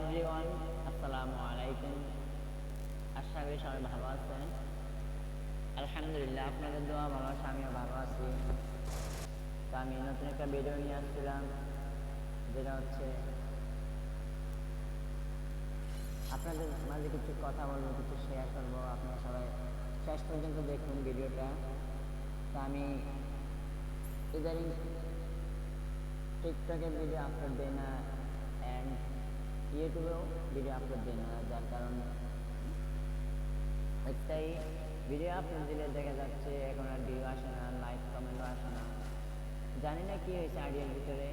Everyone, আসসালামু আলাইকুম। আশা করি সবাই ভালো আছেন। আলহামদুলিল্লাহ, আপনাদের দোয়া ভালোবাসা আমিও ভালো আছি। তো আমি নতুন একটা ভিডিও নিয়ে আসছিলাম, যেটা হচ্ছে আপনাদের মাঝে কিছু কথা বলবো, কিছু শেয়ার করবো। আপনারা সবাই শেষ পর্যন্ত দেখুন ভিডিওটা। তো আমি ইদানিং টিকটকে ভিডিও আপলোড দিই না, অ্যান্ড ইউটিউবেও ভিডিও আপলোড দিই না, যার কারণে একটাই ভিডিও আপলোড দিলে দেখা যাচ্ছে এখন আর ভিউ আসে না, লাইক কমেন্টও আসে না। জানি না কি হয়েছে আইডিয়ার ভিতরে।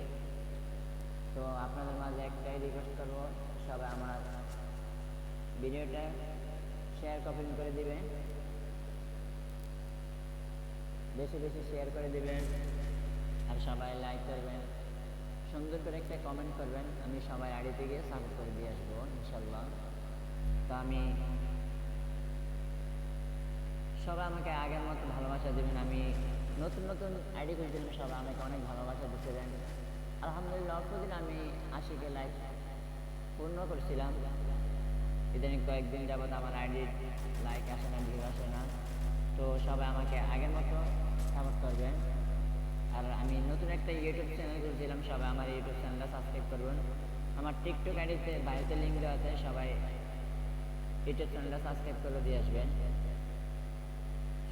তো আপনাদের মাঝে একটাই রিকোয়েস্ট করবো, সবাই আমার ভিডিওটা শেয়ার কমেন্ট করে দিবেন, বেশি বেশি শেয়ার করে দিবেন, আর সবাই লাইক করবেন, সুন্দর করে একটা কমেন্ট করবেন। আমি সবাই আইডি থেকে সাপোর্ট করে দিয়ে আসবো ইনশাল্লাহ। তো আমি সবাই আমাকে আগের মতো ভালোবাসা দেবেন। আমি নতুন নতুন আইডি খুঁজছিলাম, সবাই আমাকে অনেক ভালোবাসা দিচ্ছিলেন। আলহামদুলিল্লাহ, অল্প দিন আমি 80K লাইক পূর্ণ করছিলাম। ইদানিং কয়েকদিন যাবৎ আমার আইডির লাইক আসে না, ভিউ আসে না। তো সবাই আমাকে আগের মতো সাপোর্ট করবেন। আর আমি নতুন একটা ইউটিউব চ্যানেল খুলছিলাম, সবাই আমার ইউটিউব চ্যানেলটা সাবস্ক্রাইব করবেন। আমার টিকটক আইডিতে বাড়িতে লিঙ্ক দেওয়া আছে, সবাই ইউটিউব চ্যানেলটা সাবস্ক্রাইব করে দিয়ে আসবেন।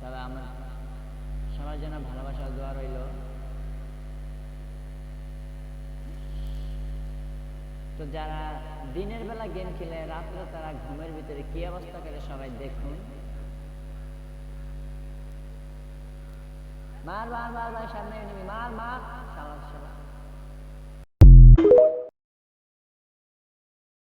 সবাই আমার সবার জন্য ভালোবাসা দোয়া রইল। তো যারা দিনের বেলা গেম খেলে, রাত্রে তারা ঘুমের ভিতরে কি অবস্থা করে সবাই দেখুন। মার মার মার মার, সামনে এনিমি, মার মার, শালা শালা।